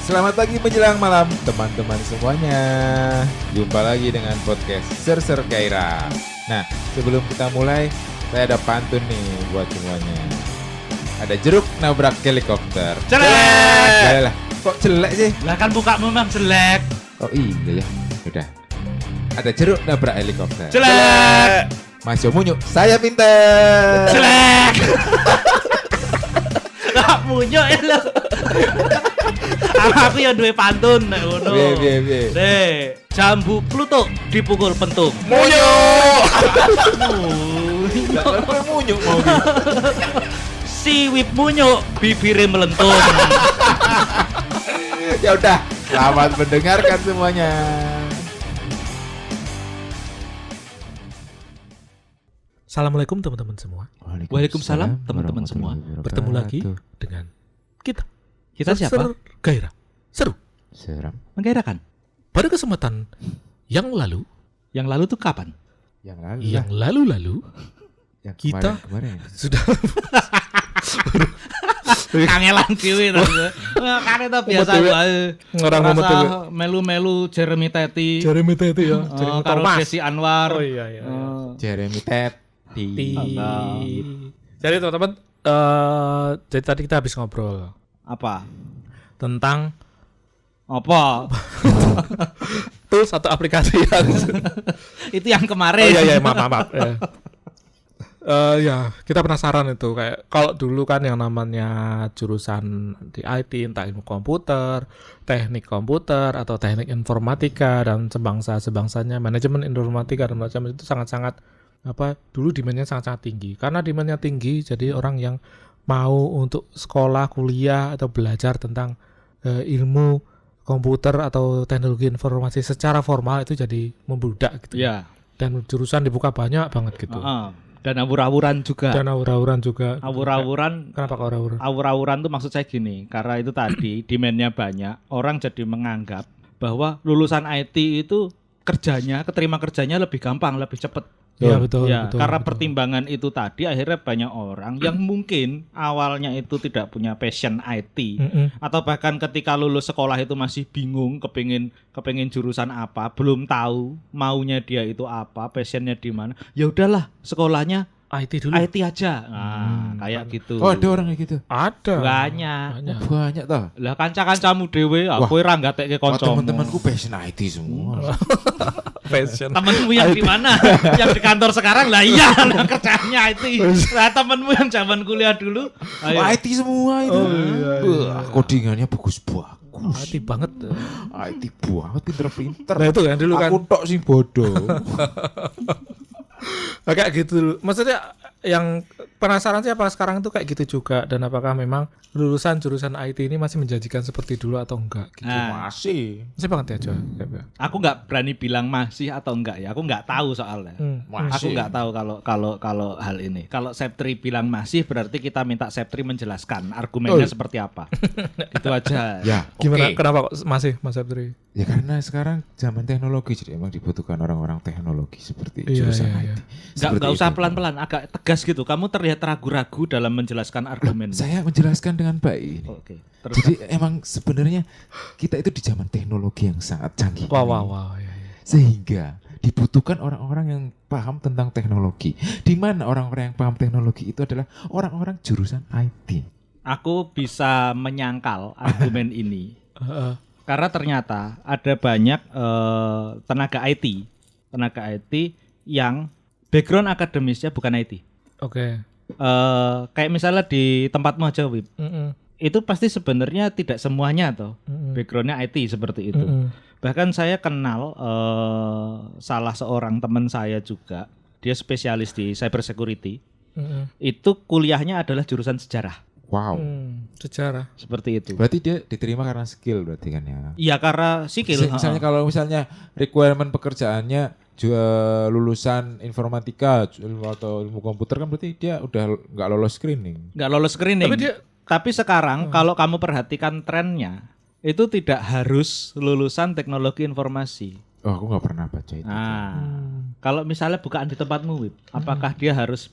Selamat pagi menjelang malam teman-teman semuanya. Jumpa lagi dengan podcast Ser Gairah. Nah, sebelum kita mulai, saya ada pantun nih buat semuanya. Ada jeruk nabrak helikopter. Jelek. Lah, kok jelek sih? Lah kan mukamu memang jelek. Oh iya ya. Udah. Ada jeruk nabrak helikopter. Jelek. Mas Yomunyu, saya pinter. Jelek. Lah munyo ya lo. Aku ya duwe pantun nek ngono. Piye. Jambu Pluto dipukul pentung. Munyu. Munyo. Munyu mau gitu. Siwip munyo, bibire melentung. Ya udah, selamat mendengarkan semuanya. Assalamualaikum teman-teman semua. Waalaikumsalam, teman-teman semua. Bertemu lagi dengan kita. Kita siapa? Gairah. Seru. Seram. Menggairahkan. Pada kesempatan yang lalu, Yang lalu tuh kapan? Yang lalu. yang lalu-lalu Yang kita- kemarin. sudah Kangelan dhewe to. Kare to biasa wae. Ngarang Rasa momet dhewe. melu-melu Jeremy Teti. Jeremy itu ya. Karo Desi Anwar. Oh iya. Jeremy Teti. Jadi teman-teman, jadi tadi kita habis ngobrol Apa? tentang Apa? tools atau aplikasi yang Itu yang Oh kemarin. iya maaf. Ya, kita penasaran itu kayak kalau dulu kan yang namanya jurusan di IT, entah ilmu komputer, teknik komputer atau teknik informatika dan sebangsanya manajemen informatika dan macam itu sangat-sangat dulu demandnya sangat-sangat tinggi. Karena demandnya tinggi, jadi orang yang mau untuk sekolah, kuliah atau belajar tentang ilmu komputer atau teknologi informasi secara formal itu jadi membludak gitu. Iya. Dan jurusan dibuka banyak banget gitu. Dan awur-awuran juga. Dan aur-auran juga. Awur-awuran. Kenapa kok aur-auran? Awur-awuran tuh maksud saya gini, karena itu tadi demand-nya banyak, orang jadi menganggap bahwa lulusan IT itu keterima kerjanya lebih gampang, lebih cepat. Iya betul. Ya, betul, karena betul. pertimbangan itu tadi akhirnya banyak orang yang mungkin awalnya itu tidak punya passion IT atau bahkan ketika lulus sekolah itu masih bingung kepengin jurusan apa, belum tahu maunya dia itu apa, passionnya di mana. Ya udahlah, sekolahnya IT dulu. IT aja. Nah, kayak gitu. Oh, ada orang kayak gitu. Ada. Banyak. Banyak toh. Lah kanca-kancamu dhewe, aku ora nggatekke Oh, kancamu. teman-temanku passion IT semua. Fashion. Temenmu yang di mana? Yang di kantor sekarang lah iya, lah kerjanya IT. Lah temenmu yang zaman kuliah dulu, ayo. IT semua itu. Oh, iya. Wah, codingannya bagus. IT banget. IT banget, pinter-pinter. Nah itu kan dulu kan. Aku tok sih bodoh. Kayak gitu dulu. Maksudnya yang penasaran sih apa sekarang tuh kayak gitu juga dan apakah memang lulusan jurusan IT ini masih menjanjikan seperti dulu atau enggak gitu. Nah, Masih. Masih banget ya, Coy. aku nggak berani bilang masih atau enggak ya. Aku nggak tahu soalnya. Aku Masih. nggak tahu kalau hal ini. Kalau Septri bilang masih berarti kita minta Septri menjelaskan argumennya seperti apa. Itu aja. Ya, Gimana? oke. Kenapa kok masih Mas Abdri? Ya karena sekarang zaman teknologi, jadi emang dibutuhkan orang-orang teknologi seperti Iya, jurusan iya, IT. Nggak Seperti usah itu. pelan-pelan, agak tegas gitu. Kamu terlihat ragu-ragu dalam menjelaskan argumen. Saya menjelaskan dengan baik. Oke. Terus Jadi emang sebenarnya kita itu di zaman teknologi yang sangat canggih. Wow. Iya. Sehingga dibutuhkan orang-orang yang paham tentang teknologi. Di mana orang-orang yang paham teknologi itu adalah orang-orang jurusan IT. aku bisa menyangkal argumen ini. Karena ternyata ada banyak tenaga IT yang background akademisnya bukan IT. Oke. Kayak misalnya di tempatmu aja, Wib. Itu pasti sebenarnya tidak semuanya toh backgroundnya IT seperti itu. Bahkan saya kenal salah seorang teman saya juga, dia spesialis di cyber security. Itu kuliahnya adalah jurusan sejarah. Wow. Sejarah. Seperti itu. Berarti dia diterima karena skill berarti kan ya. Iya, karena skill. Misalnya kalau misalnya requirement pekerjaannya lulusan informatika atau ilmu komputer kan berarti dia udah nggak lolos screening. Nggak lolos screening. Tapi Tapi sekarang kalau kamu perhatikan trennya, itu tidak harus lulusan teknologi informasi. Oh, aku nggak pernah baca itu. Nah, kalau misalnya bukaan di tempatmu, Wib, apakah dia harus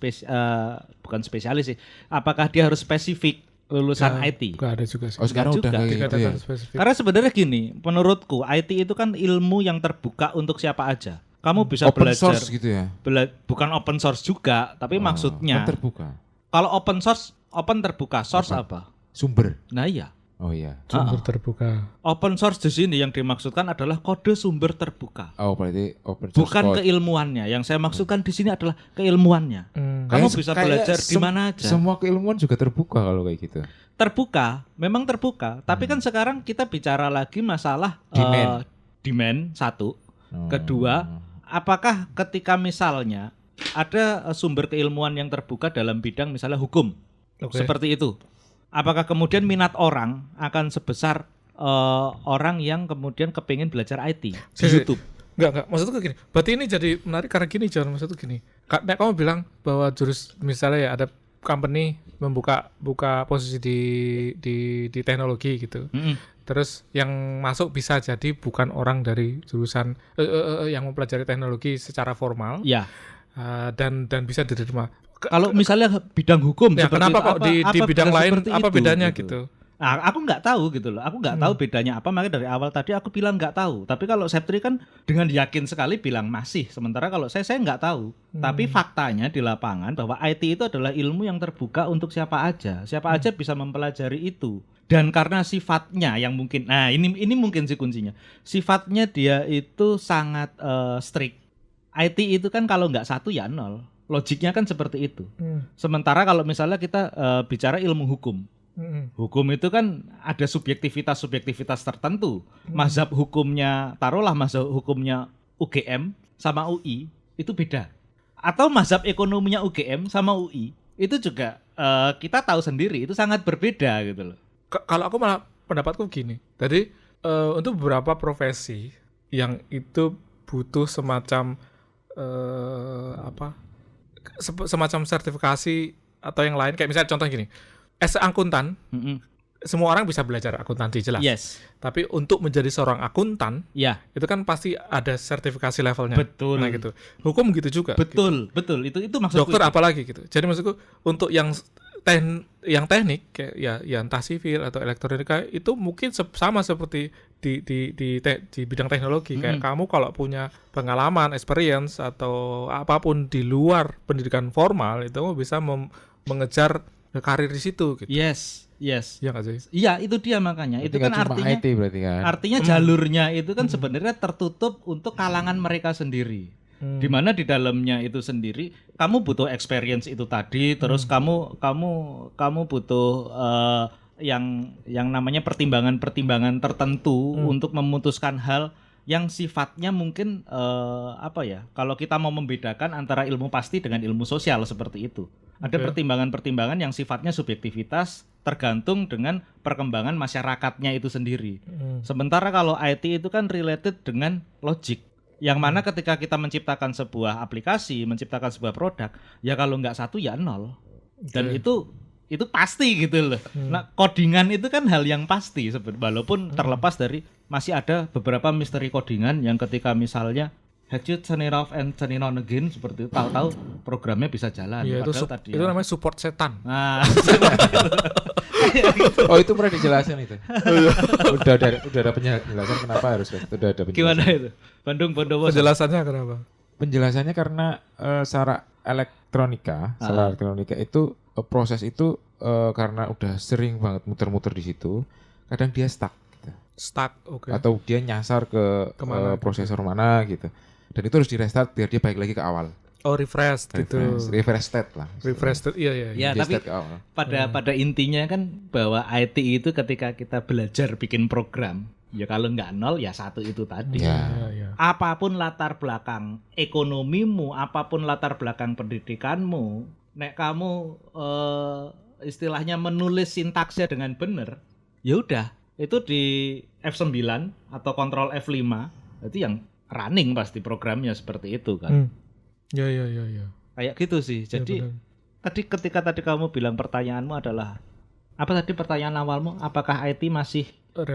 bukan spesialis sih? Apakah dia harus spesifik lulusan IT. Gak ada juga sih. Oh sekarang udah kayak gitu ya. Karena sebenarnya gini, menurutku IT itu kan ilmu yang terbuka untuk siapa aja. Kamu bisa open belajar source gitu ya. Bukan open source juga, tapi maksudnya kan terbuka. Kalau open terbuka, source apa? Sumber. Nah iya. Oh iya. Sumber terbuka. Open source di sini yang dimaksudkan adalah kode sumber terbuka. Oh berarti open source. Bukan code. keilmuannya. Yang saya maksudkan di sini adalah keilmuannya. Kamu bisa belajar di mana aja. Semua keilmuan juga terbuka kalau kayak gitu. Terbuka, memang terbuka. Tapi kan sekarang kita bicara lagi masalah demand satu. Kedua, apakah ketika misalnya ada sumber keilmuan yang terbuka dalam bidang misalnya hukum, seperti itu. Apakah kemudian minat orang akan sebesar orang yang kemudian kepingin belajar IT di YouTube? Enggak. Maksudku gini. Berarti ini jadi menarik karena gini, John. Maksudku gini. Kamu bilang bahwa misalnya ya ada company buka posisi di teknologi gitu. Terus yang masuk bisa jadi bukan orang dari jurusan yang mempelajari teknologi secara formal. Ya. Dan bisa diterima. Kalau misalnya bidang hukum ya, seperti kenapa kok di bidang lain apa bedanya gitu? Nah, aku nggak tahu gitu loh. Aku nggak tahu bedanya apa, makanya dari awal tadi aku bilang nggak tahu. Tapi kalau Septri kan dengan yakin sekali bilang masih. Sementara kalau saya nggak tahu. Tapi faktanya di lapangan bahwa IT itu adalah ilmu yang terbuka untuk siapa aja. Siapa aja bisa mempelajari itu. Dan karena sifatnya yang mungkin, nah ini mungkin sih kuncinya. Sifatnya dia itu sangat strict. IT itu kan kalau nggak 1 ya 0. Logiknya kan seperti itu. Sementara kalau misalnya kita bicara ilmu hukum. Hukum itu kan ada subjektivitas tertentu. Mazhab hukumnya, taruhlah mazhab hukumnya UGM sama UI itu beda. Atau mazhab ekonominya UGM sama UI itu juga kita tahu sendiri itu sangat berbeda gitu loh. Kalau aku malah pendapatku gini. Tadi untuk beberapa profesi yang itu butuh semacam semacam sertifikasi atau yang lain, kayak misalnya contoh gini, akuntan, semua orang bisa belajar akuntansi jelas. Yes. Tapi untuk menjadi seorang akuntan, itu kan pasti ada sertifikasi levelnya. Betul. Nah gitu. Hukum gitu juga. Betul. Itu maksudku. Dokter apalagi gitu. Jadi maksudku untuk yang teknik kayak ya entah sivil atau elektronika itu mungkin sama seperti di bidang teknologi. Kayak kamu kalau punya pengalaman, experience atau apapun di luar pendidikan formal itu bisa mengejar karir di situ gitu. Yes. Iya nggak sih? Iya, itu dia makanya. Berarti itu kan artinya IT berarti kan. Artinya jalurnya itu kan sebenarnya tertutup untuk kalangan mereka sendiri. Di mana di dalamnya itu sendiri kamu butuh experience itu tadi, terus kamu butuh yang namanya pertimbangan tertentu untuk memutuskan hal yang sifatnya mungkin kalau kita mau membedakan antara ilmu pasti dengan ilmu sosial seperti itu. Ada pertimbangan-pertimbangan yang sifatnya subjektivitas tergantung dengan perkembangan masyarakatnya itu sendiri. Sementara kalau IT itu kan related dengan logic. Yang mana ketika kita menciptakan sebuah aplikasi, menciptakan sebuah produk, ya kalau nggak 1 ya 0. Dan itu pasti gitu loh. Nah, codingan itu kan hal yang pasti walaupun terlepas dari masih ada beberapa misteri codingan yang ketika misalnya had you turn it off and turn it on again seperti itu, tahu-tahu programnya bisa jalan. Ya, itu namanya support setan. Nah, oh itu pernah dijelasin itu. udah ada penjelasan kenapa harus udah ada penjelasan. Gimana itu? Bandung Bondowoso. Penjelasannya kenapa? Penjelasannya karena secara elektronika itu proses itu karena udah sering banget muter-muter di situ, kadang dia stuck gitu. Atau dia nyasar ke prosesor mana gitu. Dan itu harus di restart biar dia balik lagi ke awal. Oh, refresh gitu. Refresh state lah. Refresh state, iya. Ya, tapi pada intinya kan bahwa IT itu ketika kita belajar bikin program, ya kalau nggak 0 ya 1 itu tadi. Ya. Apapun latar belakang ekonomimu, apapun latar belakang pendidikanmu, nek kamu istilahnya menulis sintaksnya dengan benar, ya udah, itu di F9 atau kontrol F5 itu yang running pasti programnya seperti itu kan. Ya. Kayak gitu sih. Jadi ketika kamu bilang pertanyaanmu adalah apa tadi pertanyaan awalmu? Apakah IT masih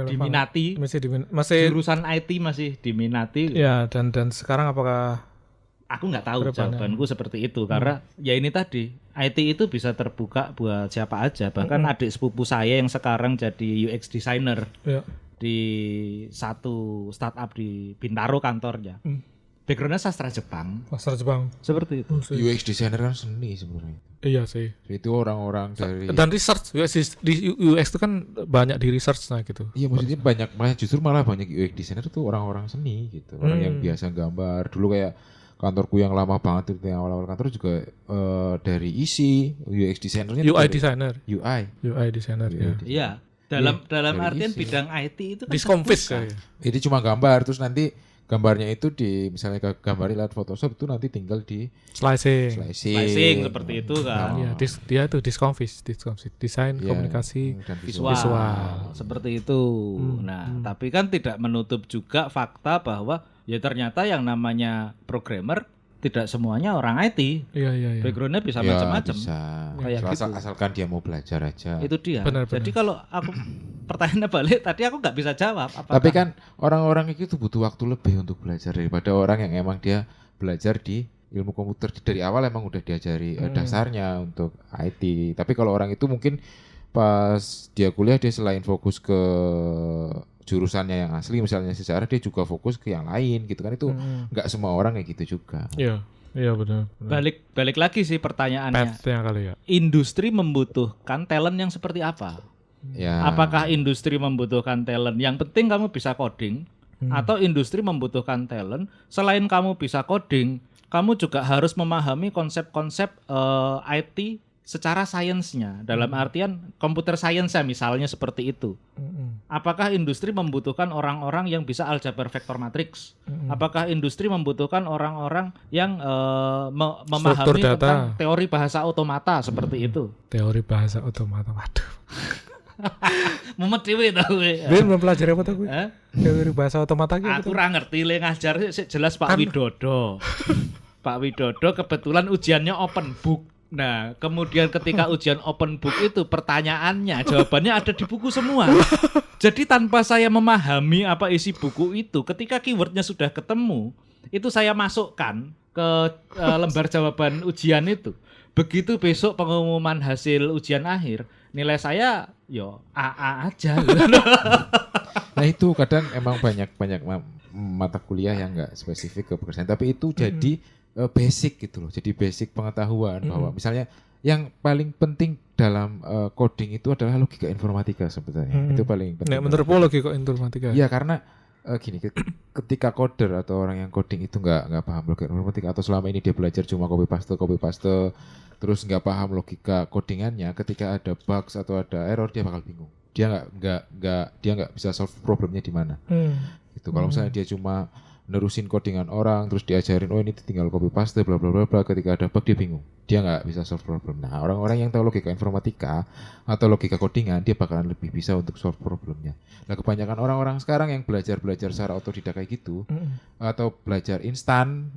diminati? Masih jurusan IT masih diminati? Ya, dan sekarang apakah Aku nggak tahu jawabanku seperti itu karena ya ini tadi IT itu bisa terbuka buat siapa aja, bahkan adik sepupu saya yang sekarang jadi UX designer di satu startup di Bintaro kantornya. Backgroundnya sastra Jepang. Sastra Jepang. Seperti itu. UX designer kan seni sebenarnya. Iya sih. Itu orang-orang dari dan research di UX itu kan banyak di research gitu. Iya maksudnya justru malah banyak UX designer itu orang-orang seni gitu. Orang yang biasa gambar. Dulu kayak kantorku yang lama banget itu yang awal-awal kantor juga dari isi UX designernya UI designer. UI designer. Iya. Dalam artian isi. Bidang IT itu kan diskonfis ya. Jadi cuma gambar terus nanti gambarnya itu di misalnya gambarnya lewat Photoshop itu nanti tinggal di slicing seperti itu kan. Iya, dia itu diskonfis, desain, komunikasi, dan visual. Seperti itu. Nah, tapi kan tidak menutup juga fakta bahwa ya ternyata yang namanya programmer tidak semuanya orang IT. Iya. Backgroundnya bisa macam-macam. Kayak gitu. Asalkan dia mau belajar aja. Itu dia. Benar. Jadi kalau aku pertanyaannya balik, tadi aku nggak bisa jawab. Tapi kan orang-orang itu butuh waktu lebih untuk belajar daripada orang yang emang dia belajar di ilmu komputer dari awal emang udah diajari dasarnya untuk IT. Tapi kalau orang itu mungkin pas dia kuliah dia selain fokus ke jurusannya yang asli misalnya sejarah dia juga fokus ke yang lain gitu kan itu nggak semua orang kayak gitu juga. Iya benar. Balik lagi sih pertanyaannya. Kali ya. Industri membutuhkan talent yang seperti apa? Ya. Apakah industri membutuhkan talent yang penting kamu bisa coding atau industri membutuhkan talent selain kamu bisa coding, kamu juga harus memahami konsep-konsep IT secara sainsnya, dalam artian computer science ya misalnya seperti itu. Apakah industri membutuhkan orang-orang yang bisa aljabar vektor matriks? Apakah industri membutuhkan orang-orang yang memahami tentang teori bahasa otomata seperti itu? Teori bahasa otomata, waduh. Mumet dhewe ta kowe. Ben mempelajari apa tuh? Teori bahasa otomata gitu. Aku ora ngerti le ngajar jelas Pak Widodo. Pak Widodo kebetulan ujiannya open book. Nah, kemudian ketika ujian open book itu pertanyaannya, jawabannya ada di buku semua. Jadi tanpa saya memahami apa isi buku itu, ketika keywordnya sudah ketemu, itu saya masukkan ke lembar jawaban ujian itu. Begitu besok pengumuman hasil ujian akhir, nilai saya yo AA aja. Nah itu kadang emang banyak mata kuliah yang nggak spesifik ke pekerjaan, tapi itu jadi basic gitu loh, jadi basic pengetahuan bahwa misalnya yang paling penting dalam coding itu adalah logika informatika sebetulnya. Itu paling penting. Nah, menurut logika informatika. Iya karena gini, ketika coder atau orang yang coding itu nggak paham logika informatika atau selama ini dia belajar cuma copy paste terus nggak paham logika codingannya, ketika ada bugs atau ada error dia bakal bingung. Dia nggak bisa solve problemnya di mana. Gitu. Kalau misalnya dia cuma nerusin codingan orang terus diajarin ini tinggal copy paste bla bla bla, ketika ada bug dia bingung, dia nggak bisa solve problem. Nah orang-orang yang tahu logika informatika atau logika codingan dia bakalan lebih bisa untuk solve problemnya. Nah kebanyakan orang-orang sekarang yang belajar secara otodidak kayak gitu atau belajar instan,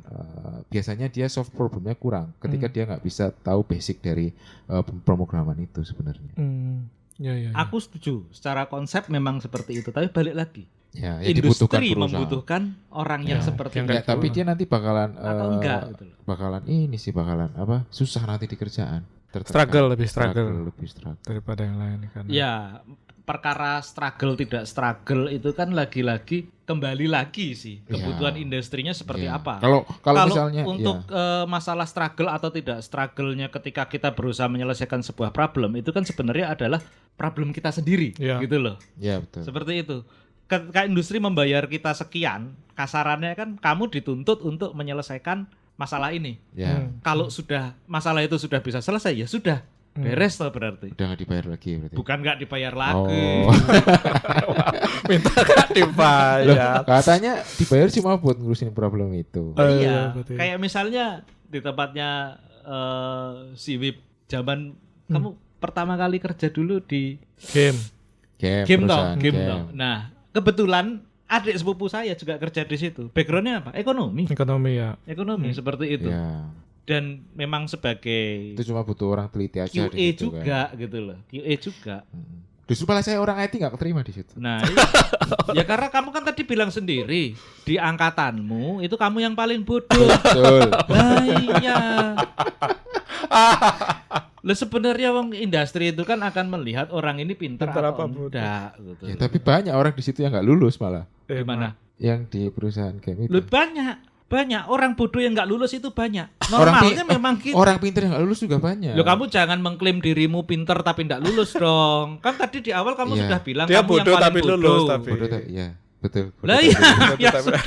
biasanya dia solve problemnya kurang ketika dia nggak bisa tahu basic dari pemrograman itu sebenarnya. Ya. Aku setuju, secara konsep memang seperti itu, tapi balik lagi. Ya, industri membutuhkan orang yang seperti itu. Tapi dia nanti bakalan atau enggak gitu loh. Bakalan susah nanti di kerjaan. Lebih struggle daripada yang lain kan. Ya, perkara struggle tidak struggle itu kan lagi-lagi kembali lagi sih kebutuhan industrinya seperti apa. Kalau misalnya untuk masalah struggle atau tidak struggle-nya ketika kita berusaha menyelesaikan sebuah problem itu kan sebenarnya adalah problem kita sendiri gitu loh. Iya, betul. Seperti itu. Ketika industri membayar kita sekian, kasarannya kan kamu dituntut untuk menyelesaikan masalah ini. Kalau sudah masalah itu sudah bisa selesai ya sudah beres toh berarti. Udah nggak dibayar lagi berarti. Bukan nggak dibayar lagi. Minta nggak dibayar. Loh, katanya dibayar cuma buat ngurusin problem itu. Iya. Kayak misalnya di tempatnya si Wib zaman kamu pertama kali kerja dulu di game toh. Nah kebetulan adik sepupu saya juga kerja di situ. Backgroundnya apa? Ekonomi seperti itu. Ya. Dan memang sebagai itu cuma butuh orang teliti aja QA juga kan. Gitu loh. QA juga. Justru malah saya orang IT nggak keterima di situ. Nah, iya. Ya karena kamu kan tadi bilang sendiri di angkatanmu itu kamu yang paling bodoh. Betul. Nah, iya. Lah sebenarnya wong industri itu kan akan melihat orang ini pintar atau enggak gitu. Ya, tapi banyak orang di situ yang nggak lulus malah. Gimana? Yang di perusahaan game itu. Lu banyak orang bodoh yang nggak lulus itu banyak. Normalnya memang gitu. Orang pintar yang nggak lulus juga banyak. Lo kamu jangan mengklaim dirimu pintar tapi nggak lulus dong. Kan tadi di awal kamu sudah bilang dia kamu bodoh yang paling tapi bodoh. lulus tapi. Bodoh tapi ya betul. Lah iya, ya sudah.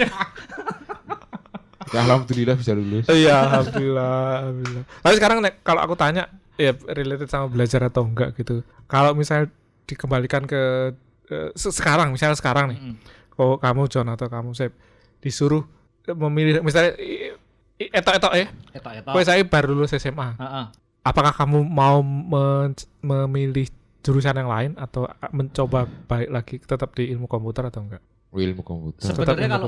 Ya, alhamdulillah bisa lulus. Iya, alhamdulillah. Tapi sekarang kalau aku tanya ya related sama belajar atau enggak gitu. Kalau misalnya dikembalikan ke sekarang nih. Kalau kamu John atau kamu Sep disuruh memilih misalnya etok ya. Etok. Saya baru lulus SMA. Apakah kamu mau memilih jurusan yang lain atau mencoba balik lagi tetap di ilmu komputer atau enggak? Ilmu komputer. Sebenarnya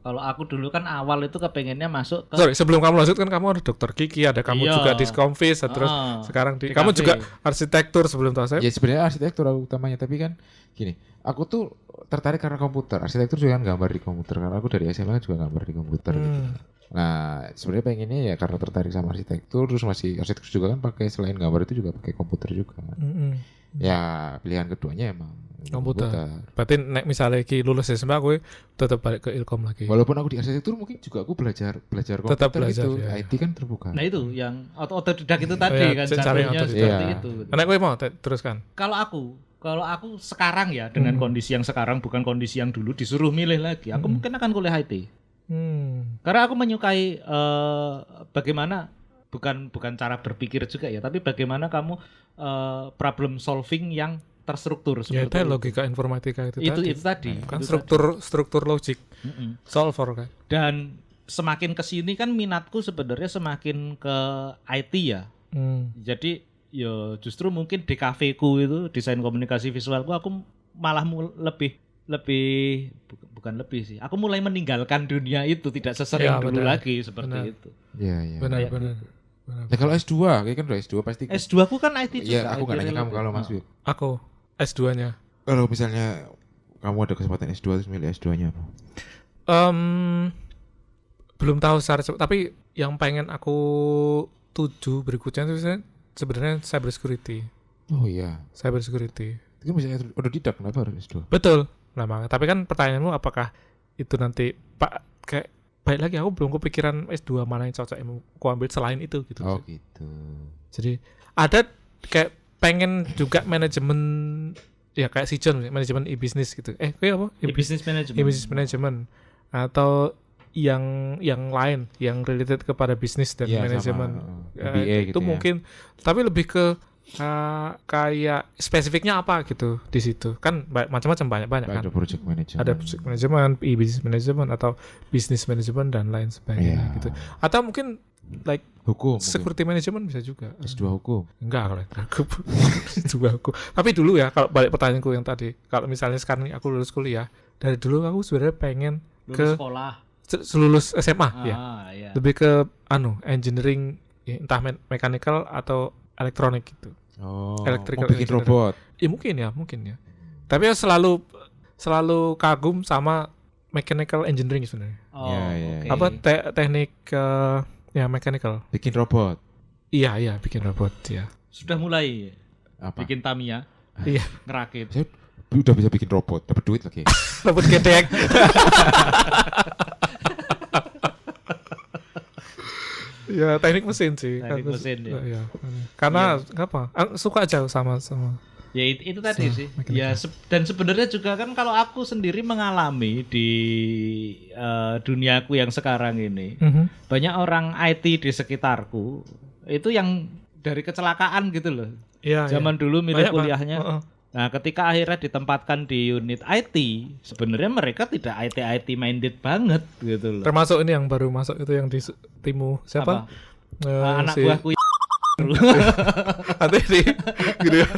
kalau aku dulu kan awal itu kepengennya masuk ke sebelum kamu lanjut kan kamu ada dokter Kiki, ada kamu juga diskonvis, terus sekarang kamu juga arsitektur sebelum tahu saya. Ya sebenarnya arsitektur utamanya, tapi kan gini, aku tuh tertarik karena komputer. Arsitektur juga kan gambar di komputer karena aku dari SMA juga gambar di komputer gitu. Nah, sebenarnya pengennya ya karena tertarik sama arsitektur, terus masih arsitektur juga kan pakai selain gambar itu juga pakai komputer juga. Ya pilihan keduanya emang komputer. Berarti misalnya lulus SMA gue tetap balik ke Ilkom lagi. Walaupun aku di arsitektur mungkin juga aku belajar komputer tetap belajar, itu. Ya. IT kan terbuka. Nah itu yang otodidak itu tadi kan caranya seperti itu. Karena gue mau teruskan. Kalau aku sekarang ya dengan kondisi yang sekarang bukan kondisi yang dulu disuruh milih lagi, aku mungkin akan kuliah IT. Karena aku menyukai bagaimana bukan cara berpikir juga ya, tapi bagaimana kamu problem solving yang terstruktur seperti itu. Logika informatika itu tadi. Kan struktur logik. Solver kan. Dan semakin kesini kan minatku sebenarnya semakin ke IT ya. Jadi ya justru mungkin di kafeku itu desain komunikasi visualku aku malah bukan lebih sih. Aku mulai meninggalkan dunia itu tidak sesering dulu lagi seperti itu. Iya. Benar. Nah kalau S2, kayak kan udah S2 pasti. S2 aku kan IT juga. Iya, aku nggak nanya kamu kalau Mas Wib. Aku S2-nya. Kalau misalnya kamu ada kesempatan S2 terus milih S2-nya apa? Belum tahu secara cepat, tapi yang pengen aku tuju berikutnya itu sebenarnya cyber security. Oh iya. Cyber security. Itu misalnya udah tidak kenapa harus S2? Betul. Nah, tapi kan pertanyaanmu apakah itu nanti kayak baik lagi aku belum kepikiran S2 mana yang cocok yang aku ambil selain itu gitu. Oh gitu. Jadi ada kayak pengen juga manajemen ya kayak si John manajemen e-business gitu. Kayak apa? E-business management. E-business management atau yang lain yang related kepada bisnis dan manajemen. MBA itu gitu mungkin tapi lebih ke kayak spesifiknya apa gitu di situ kan macam-macam banyak kan. Ada project management. Ada project management, e-business management atau business management dan lain sebagainya gitu. Atau mungkin like hukum, security management bisa juga. S2 hukum. Enggak kalau S2 hukum. Tapi dulu ya kalau balik pertanyaanku yang tadi, kalau misalnya sekarang aku lulus kuliah, dari dulu aku sebenarnya pengen lulus sekolah. Lulus SMA ya. Iya. Lebih ke engineering ya, entah mechanical atau elektronik gitu. Electrical bikin robot. Ya mungkin ya. Tapi ya selalu kagum sama mechanical engineering sebenarnya. Okay. Apa teknik ya mechanical. Bikin robot. Iya, bikin robot ya. Sudah mulai apa? Bikin Tamiya. Iya. Ngerakit. Saya udah bisa bikin robot, dapat duit lagi. Robot gedek. Ya teknik mesin sih. Teknik mesin ya. Karena apa? Suka aja sama. Ya itu tadi sih. Ya dan sebenarnya juga kan kalau aku sendiri mengalami di duniaku yang sekarang ini, banyak orang IT di sekitarku itu yang dari kecelakaan gitu loh. Zaman dulu milih kuliahnya. Nah, ketika akhirnya ditempatkan di unit IT, sebenarnya mereka tidak IT minded banget gitu loh. Termasuk ini yang baru masuk itu yang di timu siapa? Anak buahku. Nanti gitu ya.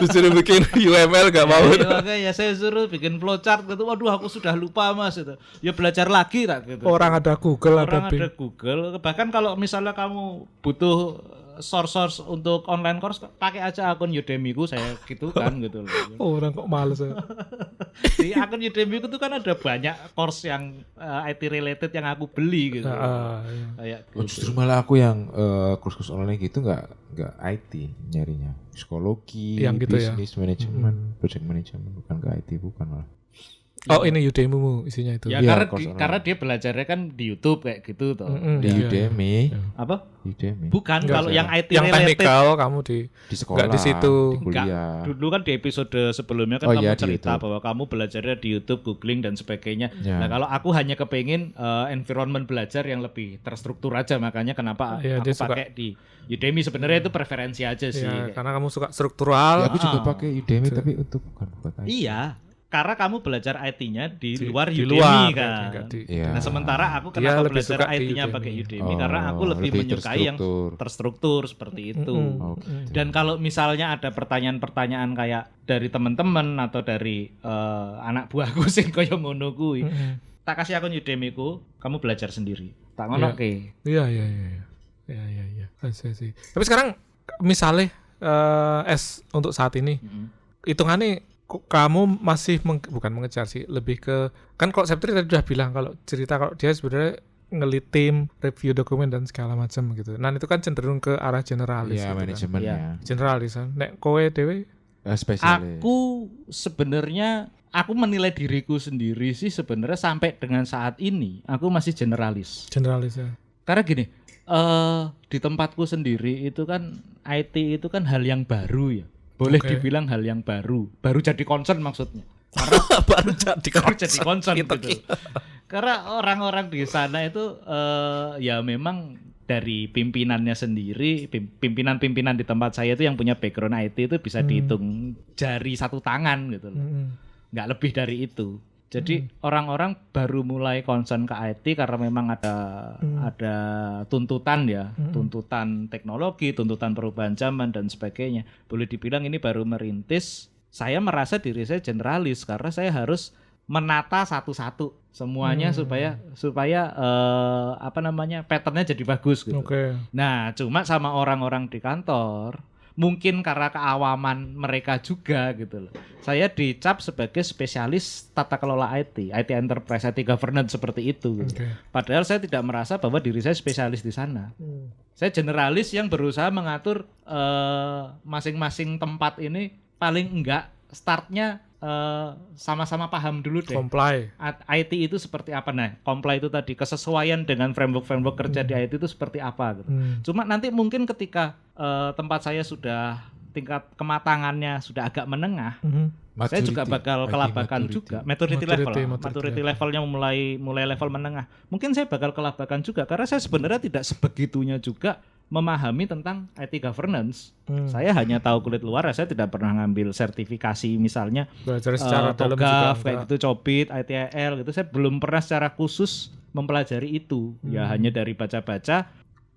Disuruh bikin UML gak mau. Ya saya suruh bikin flowchart gitu. Waduh aku sudah lupa Mas itu. Ya belajar lagi tak gitu. Orang ada Google. Orang ada Google. Bahkan kalau misalnya kamu butuh source untuk online course pakai aja akun Udemy-ku saya gitu kan gitu loh. Orang kok males ya. Di akun Udemy-ku tuh kan ada banyak course yang IT related yang aku beli gitu. Iya. Kayak Justru malah aku yang kursus online gitu nggak IT nyarinya, psikologi, Yang gitu ya? bisnis manajemen, project management, bukan ke IT, bukan malah. Oh ini Udemy-mu isinya itu. ya Iya, karena dia belajarnya kan di YouTube kayak gitu toh. Di Iya. Udemy, Apa? Udemy. Bukan Enggak, kalau yang IT yang related. teknikal kamu di Di sekolah, nggak di situ. di kuliah. Dulu kan di episode sebelumnya kan Oh kamu iya, di cerita YouTube. bahwa kamu belajarnya di YouTube, googling dan sebagainya. Ya. Nah kalau aku hanya kepengin environment belajar yang lebih terstruktur aja, makanya kenapa Iya, aku dia suka. pakai di Udemy. Sebenarnya itu preferensi aja sih. Ya, Kayak- karena kamu suka Ya, struktural. aku juga pakai Udemy tapi untuk bukan buat IT. Iya, karena kamu belajar IT-nya di luar di Udemy luar, kan. nggak di- Iya. Nah sementara aku Dia kenapa lebih belajar suka di IT-nya Udemy. pakai Udemy Oh, karena aku lebih menyukai yang terstruktur. terstruktur seperti itu. Oh, gitu. Dan kalau misalnya ada pertanyaan-pertanyaan kayak dari teman-teman atau dari anak buahku sing kaya ngono kuwi, tak kasih akun Udemy-ku, kamu belajar sendiri. Tak ngono ke. Iya. I see. Tapi sekarang misalnya untuk saat ini hitungannya kamu masih bukan mengejar sih, lebih ke kan kalau Septri tadi udah bilang kalau cerita kalau dia sebenarnya ngelit tim, review dokumen dan segala macam gitu. Nah itu kan cenderung ke arah generalis. Iya, gitu kan. manajemennya. Generalis. Nek kowe dewe Spesialis. Aku sebenarnya menilai diriku sendiri sih sebenarnya sampai dengan saat ini aku masih generalis. generalis ya. Karena gini, di tempatku sendiri itu kan IT itu kan hal yang baru ya. Boleh Oke. dibilang hal yang baru jadi concern maksudnya. Baru jadi Baru jadi concern gitu. Karena orang-orang di sana itu ya memang dari pimpinannya sendiri, pimpinan-pimpinan di tempat saya itu yang punya background IT itu bisa dihitung jari satu tangan gitu loh. Nggak lebih dari itu. Jadi orang-orang baru mulai concern ke IT karena memang ada tuntutan ya, tuntutan teknologi, tuntutan perubahan zaman dan sebagainya. Boleh dibilang ini baru merintis. Saya merasa diri saya generalis karena saya harus menata satu-satu semuanya supaya patternnya jadi bagus gitu. Oke. Nah, cuma sama orang-orang di kantor mungkin karena keawaman mereka juga gitu loh. Saya dicap sebagai spesialis tata kelola IT enterprise, IT governance seperti itu. Gitu. Oke. Padahal saya tidak merasa bahwa diri saya spesialis di sana. Saya generalis yang berusaha mengatur masing-masing tempat ini paling enggak startnya sama-sama paham dulu deh. Comply. IT itu seperti apa, nah comply itu tadi kesesuaian dengan framework kerja di IT itu seperti apa gitu. Cuma nanti mungkin ketika tempat saya sudah tingkat kematangannya sudah agak menengah, saya juga bakal kelabakan juga maturity levelnya mulai level menengah. Mungkin saya bakal kelabakan juga karena saya sebenarnya tidak sebegitunya juga memahami tentang IT governance. Saya hanya tahu kulit luar, saya tidak pernah ngambil sertifikasi misalnya Belajar secara dalam juga TOGAF enggak. kayak gitu, COBIT, ITIL gitu. Saya belum pernah secara khusus mempelajari itu. Ya hanya dari baca-baca.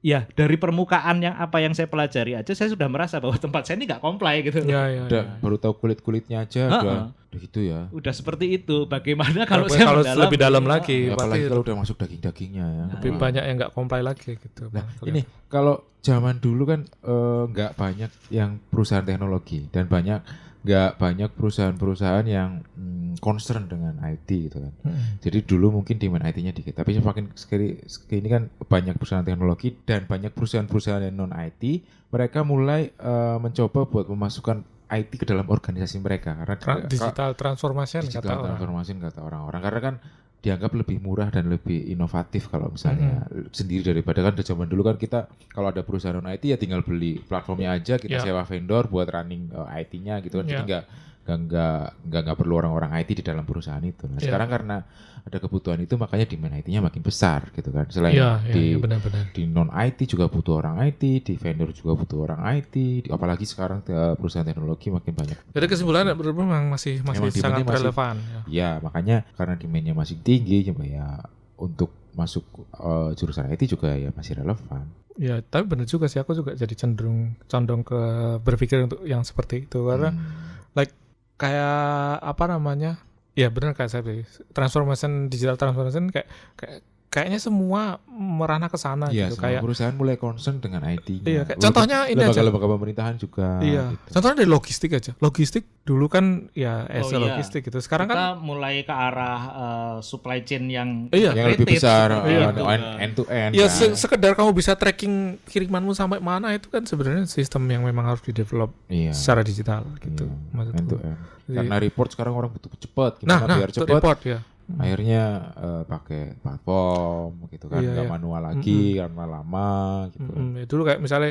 Ya dari permukaan yang saya pelajari aja saya sudah merasa bahwa tempat saya ini nggak comply gitu. Ya. Baru tahu kulit-kulitnya aja udah gitu ya. Udah seperti itu. Bagaimana kalau Kalau saya lebih dalam lagi, Ya, berarti apalagi kalau udah masuk daging-dagingnya ya. lebih banyak yang nggak comply lagi gitu. Nah, ini kalau zaman dulu kan nggak banyak yang perusahaan teknologi dan nggak banyak perusahaan-perusahaan yang concern dengan IT gitu kan. Jadi dulu mungkin demand IT-nya dikit, tapi semakin sekali ini kan banyak perusahaan teknologi dan banyak perusahaan-perusahaan yang non IT, mereka mulai mencoba buat memasukkan IT ke dalam organisasi mereka karena digital transformation digital kata orang. transformation kata orang-orang karena kan dianggap lebih murah dan lebih inovatif kalau misalnya sendiri daripada kan di zaman dulu kan kita kalau ada perusahaan non IT ya tinggal beli platformnya aja, kita sewa vendor buat running IT-nya gitu kan, jadi nggak perlu orang-orang IT di dalam perusahaan itu. Nah, sekarang karena ada kebutuhan itu makanya demand IT-nya makin besar gitu kan. Selain benar-benar. di non IT juga butuh orang IT, di vendor juga butuh orang IT, apalagi sekarang perusahaan teknologi makin banyak. Jadi kesimpulannya memang masih sangat relevan. Ya, makanya karena demand-nya masih tinggi ya untuk masuk jurusan IT juga ya masih relevan. Ya, tapi benar juga sih, aku juga jadi condong ke berpikir untuk yang seperti itu karena kayak apa namanya? Ya benar kayak saya bilang, digital transformation kayak kayaknya semua merana ke sana Iya, gitu. semua Kayak perusahaan mulai concern dengan IT-nya. iya, kayak contohnya ini aja. Lembaga-lembaga pemerintahan juga. Iya. Gitu. Contohnya dari logistik aja. Logistik dulu kan ya Oh, iya. logistik gitu. Sekarang kita kan mulai ke arah supply chain yang Iya. Yang lebih integrated besar, seperti itu. end to end. ya kan. sekedar kamu bisa tracking kirimanmu sampai mana itu kan sebenarnya sistem yang memang harus di-develop Iya. secara digital gitu. Iya, Maksudku. end to end. Jadi- Karena report sekarang orang butuh cepat, Nah, gimana biar untuk cepat. report ya. Akhirnya pakai platform gitu kan, Iya, nggak iya. manual lagi karena lama gitu. Ya, dulu kayak misalnya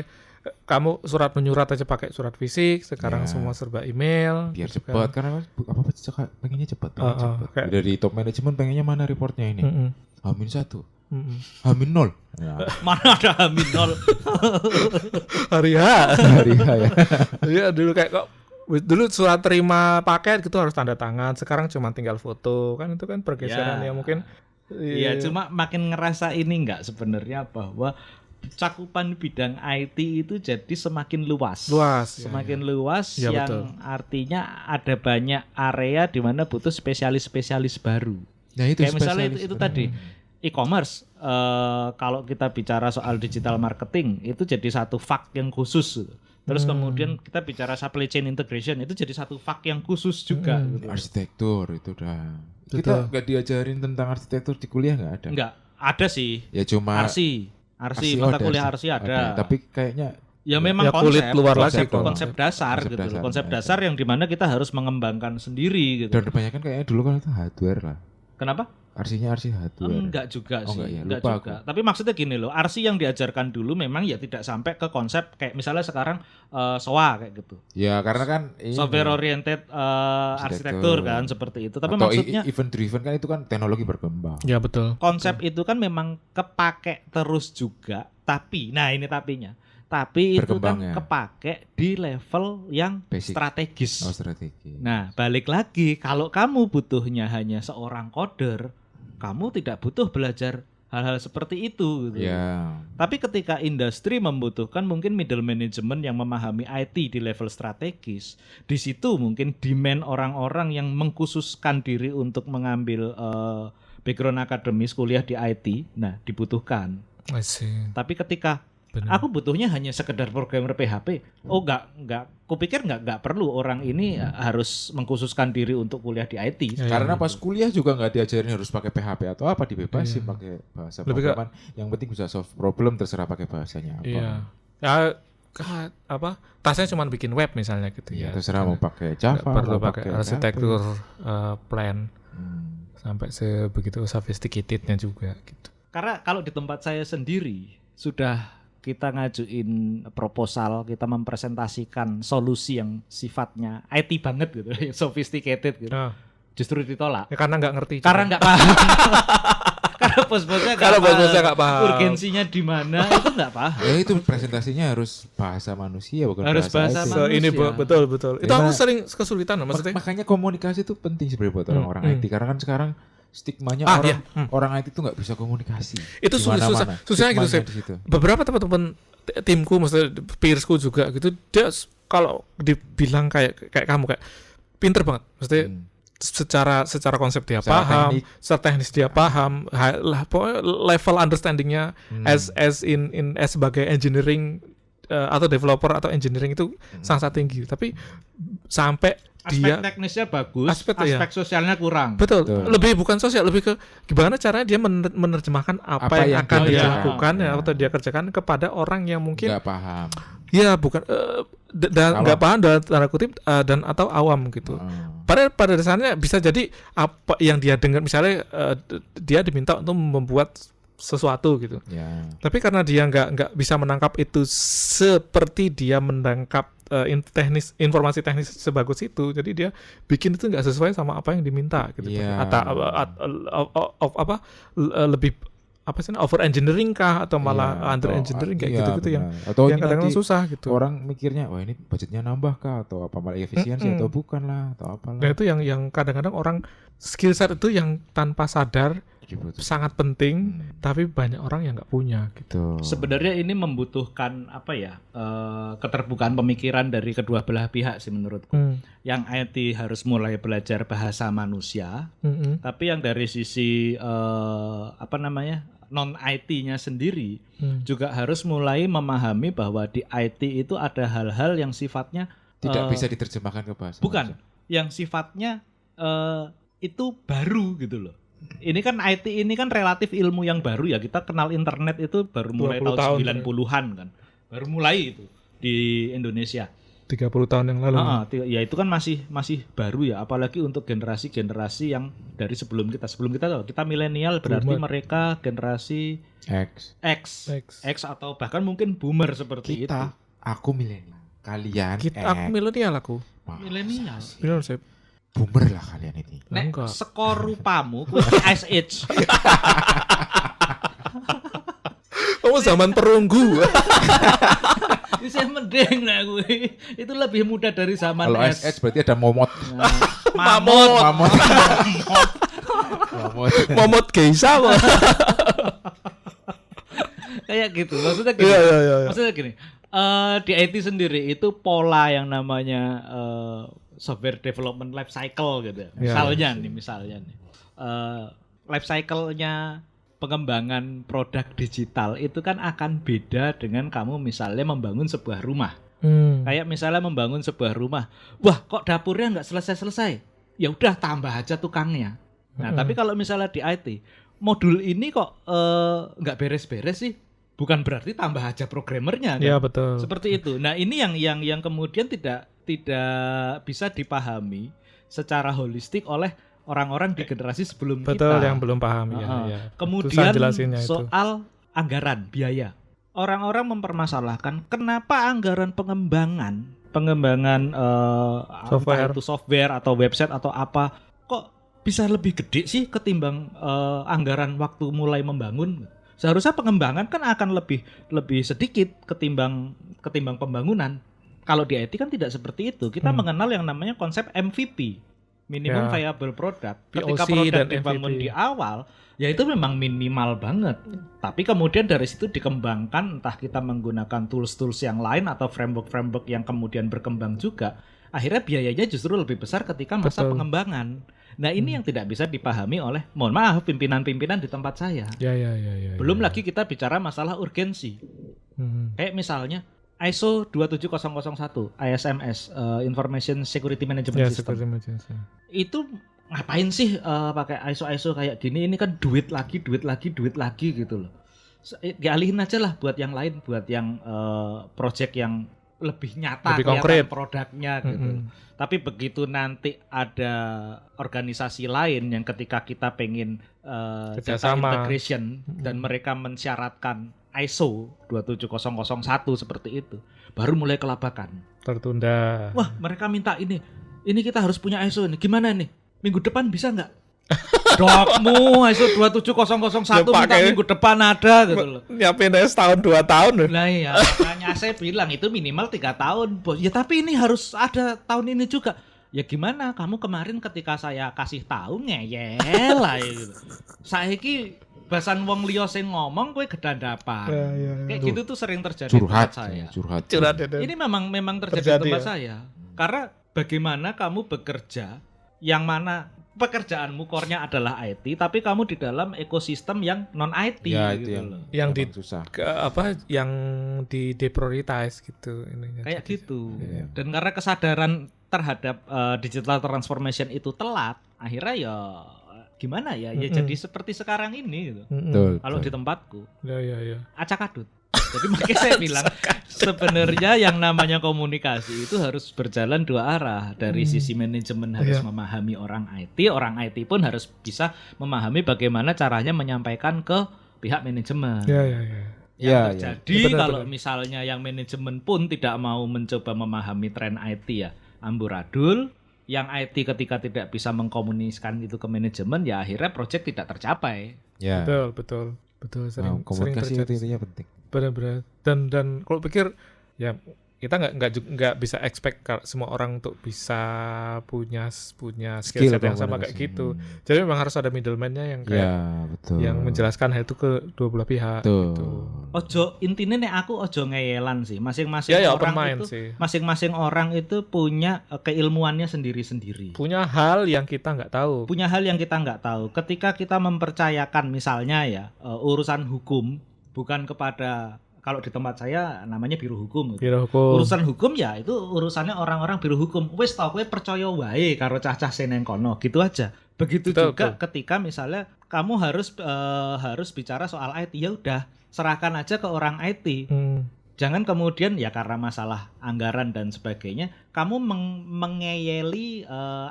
kamu surat menyurat aja pakai surat fisik, sekarang Iya. semua serba email. Biar gitu cepat kan. karena apa pengennya cepat, pengen cepat. kayak- Dari top manajemen pengennya mana reportnya ini? Mm-mm. H-1, Mm-mm. H-0. Ya, Mana ada Amin nol. Hari H. hari H ya. Iya dulu kayak kok dulu surat terima paket gitu harus tanda tangan, sekarang cuma tinggal foto kan, itu kan pergeseran Ya. yang mungkin Iya, cuma makin ngerasa ini enggak sebenarnya bahwa cakupan bidang IT itu jadi semakin luas. luas. Semakin luas Ya, yang betul. artinya ada banyak area di mana butuh spesialis-spesialis baru. Nah, itu Kayak misalnya spesialis itu benar. tadi e-commerce, kalau kita bicara soal digital marketing itu jadi satu fak yang khusus. Terus kemudian kita bicara supply chain integration itu jadi satu fak yang khusus juga. Gitu. Arsitektur itu udah. Betul. Kita nggak diajarin tentang arsitektur di kuliah nggak ada. Enggak, ada sih. Ya cuma Arsi, oh, mata ada kuliah sih. Arsi ada. Tapi kayaknya Ya memang Ya, kulit konsep, luar konsep, lagi dong. konsep dasar Konsep gitu loh. dasar, Konsep ya. dasar yang dimana kita harus mengembangkan sendiri gitu. dan kebanyakan kayaknya dulu kan itu hardware lah. Kenapa? Arsinya arsi hardware. Enggak juga Oh, sih, enggak ya, enggak lupa juga. Tapi maksudnya gini loh, arsi yang diajarkan dulu memang ya tidak sampai ke konsep kayak misalnya sekarang SOA kayak gitu. Ya karena kan ini Software oriented arsitektur kan seperti itu. Tapi atau maksudnya event driven kan itu kan teknologi berkembang. Ya betul. konsep itu kan memang kepake terus juga, tapi nah ini tapinya. Tapi itu kan Berkembang ya. kepake di level yang Basic. strategis. Oh, strategi. Nah, balik lagi, kalau kamu butuhnya hanya seorang coder, kamu tidak butuh belajar hal-hal seperti itu. Gitu. Ya. Tapi ketika industri membutuhkan mungkin middle management yang memahami IT di level strategis, di situ mungkin demand orang-orang yang mengkhususkan diri untuk mengambil background akademis kuliah di IT, nah dibutuhkan. I see. Tapi ketika Benar. aku butuhnya hanya sekedar programmer PHP. Oh enggak. Kupikir enggak perlu orang ini harus mengkhususkan diri untuk kuliah di IT. Ya, Karena pas kuliah juga nggak diajarin harus pakai PHP atau apa, dibebasin pakai bahasa Lebih ke- programan. Yang penting bisa solve problem, terserah pakai bahasanya apa. Iya. Ya apa? Tasnya cuma bikin web misalnya gitu Iya, ya. terserah mau pakai Java, Nggak perlu mau pakai apa. arsitektur plan Hmm. sampai sebegitu sophisticatednya juga gitu. Karena kalau di tempat saya sendiri sudah kita ngajuin proposal, kita mempresentasikan solusi yang sifatnya IT banget gitu, yang sophisticated gitu. Nah, Justru ditolak. ya karena nggak ngerti. Karena nggak paham. Karena bos-bosnya Karena bos-bosnya nggak paham. Urgensinya di mana itu nggak paham. Ya itu presentasinya harus bahasa manusia bukan Harus bahasa IT. manusia. Ini betul. Itu Ya, aku sering kesulitan loh maksudnya. Makanya komunikasi itu penting sebenarnya buat orang-orang IT karena kan sekarang stigmanya iya. orang IT itu nggak bisa komunikasi. Itu Di susah. mana-mana. Susahnya gitu Stigmanya sih. di situ. Beberapa teman-teman timku, maksudnya peersku juga gitu, dia kalau dibilang kayak kamu kayak pinter banget, maksudnya secara konsep dia Secara paham, teknik. secara teknis dia paham, pokoknya level understandingnya as sebagai engineering atau developer atau engineering itu sangat tinggi, tapi sampai Aspek dia teknisnya bagus, Aspek, aspek iya. sosialnya kurang. betul, Betul. lebih bukan sosial, lebih ke gimana caranya dia menerjemahkan apa Apa yang yang akan dia dia kerjakan. lakukan ya, Ya. atau dia kerjakan kepada orang yang mungkin nggak paham. ya bukan dan nggak Awam. paham dalam tanda kutip dan atau awam gitu. Pada dasarnya bisa jadi apa yang dia dengar, misalnya dia diminta untuk membuat sesuatu gitu. Ya. Tapi karena dia nggak bisa menangkap itu seperti dia menangkap informasi teknis sebagus itu, jadi dia bikin itu nggak sesuai sama apa yang diminta gitu. Iya. Atau lebih apa sih, over engineering kah atau malah Iya, under atau- engineering kayak iya, gitu-gitu yang benar. Atau ini kadang-kadang nanti susah gitu. orang mikirnya wah ini budgetnya nambah kah atau apa malah efisiensi atau bukan lah atau apalah. Nah itu yang kadang-kadang orang skill set itu yang tanpa sadar dibutuhkan. sangat penting, tapi banyak orang yang nggak punya gitu. Sebenarnya ini membutuhkan keterbukaan pemikiran dari kedua belah pihak sih menurutku. Yang IT harus mulai belajar bahasa manusia, tapi yang dari sisi non IT-nya sendiri juga harus mulai memahami bahwa di IT itu ada hal-hal yang sifatnya tidak bisa diterjemahkan ke bahasa. Bukan, yang sifatnya itu baru gitu loh. Ini kan IT ini kan relatif ilmu yang baru ya. Kita kenal internet itu baru mulai tahun 90-an kan. Baru mulai itu di Indonesia. 30 tahun yang lalu. Ya itu kan masih baru ya, apalagi untuk generasi-generasi yang dari sebelum kita. Sebelum kita milenial, berarti mereka generasi X atau bahkan mungkin boomer seperti itu. Aku milenial. Kalian aku milenial aku. Milenial. Benar, boomer lah kalian ini. Nek skor rupamu kuwi Ice Age. Kamu zaman perunggu. Bisa mending lah gue. Itu lebih muda dari zaman kalau Ice Age berarti ada momot. Momot geisha. Kayak gitu. Maksudnya gini. Iya. Maksudnya gini. Di IT sendiri itu pola yang namanya software development life cycle gitu. Misalnya nih. Life cycle-nya pengembangan produk digital itu kan akan beda dengan kamu misalnya membangun sebuah rumah. Kayak misalnya membangun sebuah rumah. Wah, kok dapurnya nggak selesai-selesai? Ya udah tambah aja tukangnya. Nah, tapi kalau misalnya di IT, modul ini kok nggak beres-beres sih? Bukan berarti tambah aja programmernya kan? Iya, betul. Seperti itu. Nah, ini yang kemudian tidak bisa dipahami secara holistik oleh orang-orang di generasi sebelum kita. Betul, yang belum paham ya. Kemudian soal anggaran, biaya. Orang-orang mempermasalahkan kenapa anggaran pengembangan software atau website atau apa kok bisa lebih gede sih ketimbang anggaran waktu mulai membangun. Seharusnya pengembangan kan akan lebih sedikit ketimbang pembangunan. Kalau di IT kan tidak seperti itu. Kita mengenal yang namanya konsep MVP, minimum viable product. Ketika produk dibangun di awal, ya itu memang minimal banget. Tapi kemudian dari situ dikembangkan, entah kita menggunakan tools-tools yang lain atau framework-framework yang kemudian berkembang juga. Akhirnya biayanya justru lebih besar ketika masa pengembangan. Nah ini yang tidak bisa dipahami oleh, mohon maaf, pimpinan-pimpinan di tempat saya. Belum lagi kita bicara masalah urgensi. Kayak misalnya ISO 27001, ISMS, Information Security Management System. Itu ngapain sih pakai ISO kayak gini? Ini kan duit lagi gitu loh. Dialihin aja lah buat yang lain, buat yang project yang lebih nyata, lebih konkret produknya gitu. Tapi begitu nanti ada organisasi lain yang ketika kita pengen data integration dan mereka mensyaratkan ISO 27001 seperti itu, baru mulai kelabakan. Tertunda. Wah, mereka minta ini kita harus punya ISO ini. Gimana nih? Minggu depan bisa nggak? Dokmu ISO 27001 minta minggu depan ada gitu loh. Nyiapin setahun 2 tahun loh. Nah iya, makanya saya bilang itu minimal 3 tahun, Bos. Ya tapi ini harus ada tahun ini juga. Ya gimana? Kamu kemarin ketika saya kasih tahu ngeyel lah gitu. Saiki bahasan wong liya sing ngomong kowe gedandapan. Kayak gitu tuh sering terjadi di tempat saya. Curhat. Ini memang terjadi di tempat saya. Karena bagaimana kamu bekerja yang mana pekerjaanmu core-nya adalah IT, tapi kamu di dalam ekosistem yang non IT gitu loh. Yang susah. Yang di deprioritize gitu ininya. Kayak gitu. Dan karena kesadaran terhadap digital transformation itu telat, akhirnya ya gimana ya? Ya jadi seperti sekarang ini gitu. Kalau di tempatku. Ya. Acak adut. Jadi makanya saya bilang sebenarnya yang namanya komunikasi itu harus berjalan dua arah. Dari sisi manajemen harus memahami orang IT pun harus bisa memahami bagaimana caranya menyampaikan ke pihak manajemen. Yang terjadi kalau misalnya yang manajemen pun tidak mau mencoba memahami tren IT ya amburadul. Yang IT ketika tidak bisa mengkomunikasikan itu ke manajemen ya akhirnya proyek tidak tercapai. Ya. Betul. Sering komunikasi terjadi. intinya penting. Benar-benar. Dan kalau pikir ya kita nggak bisa expect semua orang untuk bisa punya skill set yang sama kayak gitu. Jadi memang harus ada middleman-nya yang kayak betul. yang menjelaskan hal itu ke dua belah pihak. Gitu. Ojo intinya nek aku ojo ngeyelan sih. Masing-masing orang itu punya keilmuannya sendiri-sendiri. Punya hal yang kita nggak tahu. Ketika kita mempercayakan misalnya ya urusan hukum bukan kepada, kalau di tempat saya namanya biro hukum. Urusan hukum ya itu urusannya orang-orang biro hukum. Wis tau kowe percaya wae karo cah-cah seneng kono, gitu aja. Begitu juga ketika misalnya kamu harus bicara soal IT, ya udah serahkan aja ke orang IT. Jangan kemudian ya karena masalah anggaran dan sebagainya kamu mengeyeli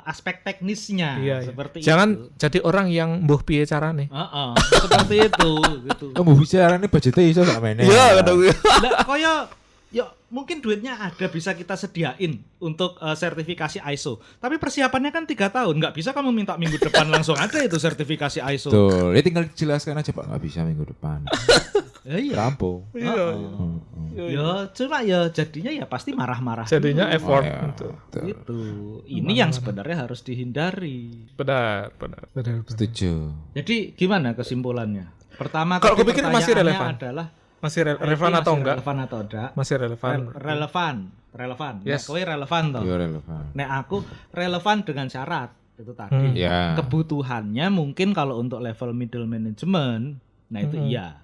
aspek teknisnya seperti jangan itu. Jadi orang yang mbuh piye carane. Seperti itu gitu. Mbuh piye carane budgetnya iso sak meneh. Iya, kadang lah kaya ya mungkin duitnya ada bisa kita sediain untuk sertifikasi ISO. Tapi persiapannya kan 3 tahun. Nggak bisa kamu minta minggu depan langsung ada itu sertifikasi ISO. Tuh, tinggal dijelaskan aja Pak, nggak bisa minggu depan. Iya. Rampung. Ya cuma ya jadinya ya pasti marah-marah. Jadinya dulu. effort Itu. Ini yang sebenarnya harus dihindari. Benar. Setuju. Jadi gimana kesimpulannya? Pertama, kalau aku pikir masih relevan. Masih relevan atau enggak? Relevan atau enggak? Masih relevan. Relevan. Yes. Nek kowe relevan toh. Iya relevan. Nek aku relevan dengan syarat itu tadi. Kebutuhannya mungkin kalau untuk level middle management, nah itu iya.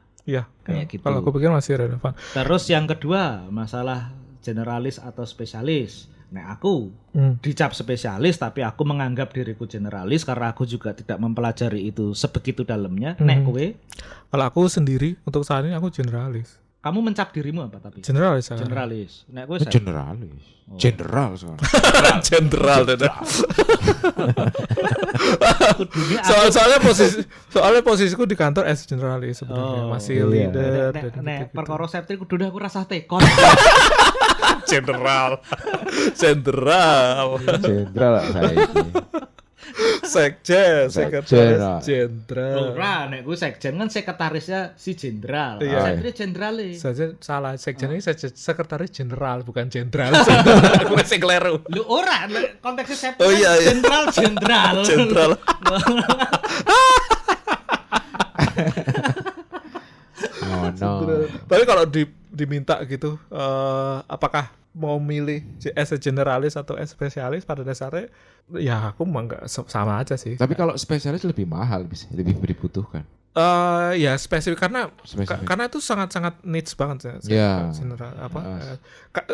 Kayak gitu. Kalau aku pikir masih relevan. Terus yang kedua, masalah generalis atau spesialis. Nek aku dicap spesialis tapi aku menganggap diriku generalis karena aku juga tidak mempelajari itu sebegitu dalamnya. Nek kowe? Kalau aku sendiri untuk saat ini aku generalis. Kamu mencap dirimu apa tapi? Generalis. Nek kowe generalis. Jenderal soalnya. Jenderal. Soalnya posisiku di kantor as generalis sebenarnya. Masih leader. Nek perkara septi kudu aku rasa tekon. Jenderal saya ini. Sekjen, sekretaris jenderal. Ora, nek ku sekjen kan sekretarisnya si jenderal. Sekjen jenderale. Salah, sekjen ini sekretaris jenderal bukan jenderal. Aku masih keliru. Lu ora, konteksnya jenderal. Jenderal. No. Tapi kalau diminta gitu, apakah mau milih as a generalis atau as spesialis, pada dasarnya ya aku mah nggak sama aja sih. Tapi kalau spesialis lebih mahal, lebih dibutuhkan. Ya spesifik karena itu sangat niche banget ya.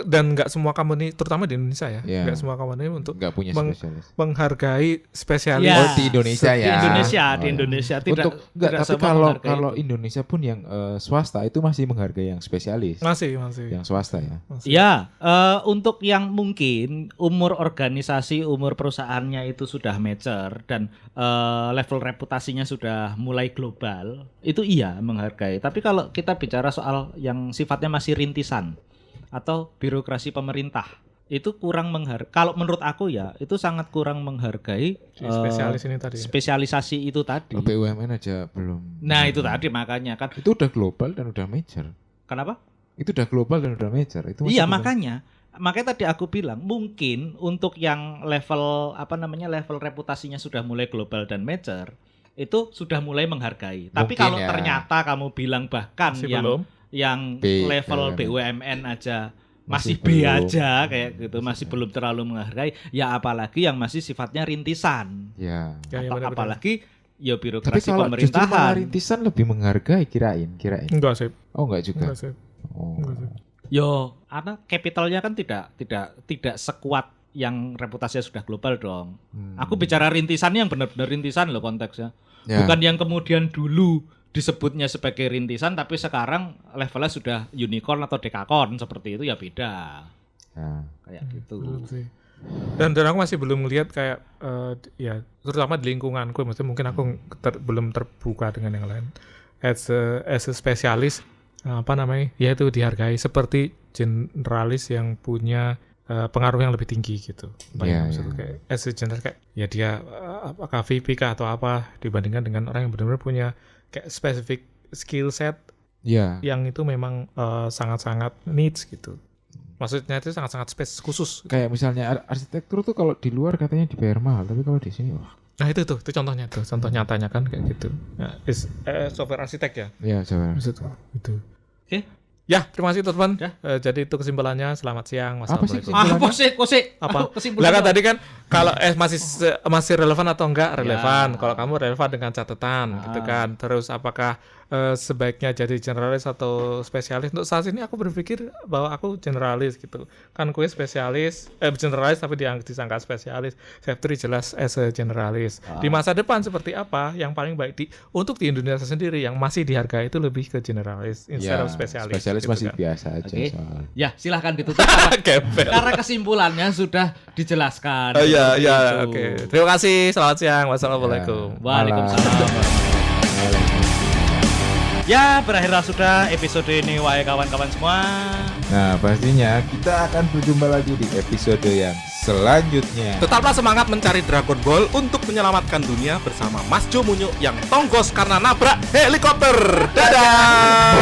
Dan nggak semua company, terutama di Indonesia ya, nggak semua company untuk nggak punya spesialis. Menghargai spesialis. Di Indonesia ya. Di Indonesia tidak. Tapi kalau Indonesia pun yang swasta itu masih menghargai yang spesialis. Masih. Yang swasta ya. Ya, untuk yang mungkin umur organisasi, umur perusahaannya itu sudah mature dan level reputasinya sudah mulai global. Itu iya menghargai. Tapi kalau kita bicara soal yang sifatnya masih rintisan atau birokrasi pemerintah, itu kurang menghargai. Kalau menurut aku ya, itu sangat kurang menghargai spesialis ini tadi. Spesialisasi itu tadi. BUMN aja belum. Nah, itu tadi makanya kan. Itu udah global dan udah major. Kenapa? Itu udah global dan udah major. Itu iya, makanya tadi aku bilang mungkin untuk yang level level reputasinya sudah mulai global dan major, itu sudah mulai menghargai. Tapi kalau ternyata kamu bilang bahkan yang level BUMN aja masih B aja kayak gitu, masih belum terlalu menghargai, ya apalagi yang masih sifatnya rintisan. Ya. Apalagi ya birokrasi pemerintahan. Tapi kalau justru rintisan lebih menghargai kirain. Enggak sih. Oh, enggak juga. Enggak sih. Yo, karena kapitalnya kan tidak sekuat yang reputasinya sudah global dong. Aku bicara rintisan yang benar-benar rintisan loh konteksnya. Bukan yang kemudian dulu disebutnya sebagai rintisan tapi sekarang levelnya sudah unicorn atau dekakorn, seperti itu ya beda. Kayak gitu. Dan aku masih belum melihat kayak ya terutama di lingkunganku, maksudnya mungkin aku belum terbuka dengan yang lain. As a spesialis ya itu dihargai seperti generalis yang punya pengaruh yang lebih tinggi gitu. Maksudnya kayak as a general kayak ya dia apakah VP kah atau apa dibandingkan dengan orang yang benar-benar punya kayak specific skill set yang itu memang sangat-sangat niche gitu. Maksudnya itu sangat-sangat space khusus. Kayak misalnya arsitektur tuh kalau di luar katanya dibayar mahal, tapi kalau di sini wah. Nah itu contohnya tuh, contoh nyatanya kan kayak gitu. Nah, software arsitek ya. Iya, coba. Itu. Oke. Ya, terima kasih teman. Jadi itu kesimpulannya. Selamat siang. Apa sih Wassalamualaikum. Kosek. Apa? Kesimpulan. Lah kan tadi kan kalau masih relevan atau enggak relevan. Kalau kamu relevan dengan catatan gitu kan. Terus apakah sebaiknya jadi generalis atau spesialis? Untuk saat ini aku berpikir bahwa aku generalis gitu. Kan kue spesialis generalis tapi disangka spesialis. Safety jelas as a generalis. Di masa depan seperti apa yang paling baik untuk di Indonesia sendiri yang masih dihargai itu lebih ke generalis instead of spesialis. Spesialis gitu masih kan. biasa aja Oke. soal. Ya, silahkan ditutup karena kesimpulannya sudah dijelaskan. Oh iya, Seperti itu. oke. Terima kasih. Selamat siang. Wassalamualaikum. Waalaikumsalam. Ya, berakhirlah sudah episode ini wahai kawan-kawan semua. Nah, pastinya kita akan berjumpa lagi di episode yang selanjutnya. Tetaplah semangat mencari Dragon Ball untuk menyelamatkan dunia bersama Mas Jo Munyo yang tonggos karena nabrak helikopter. Dadah.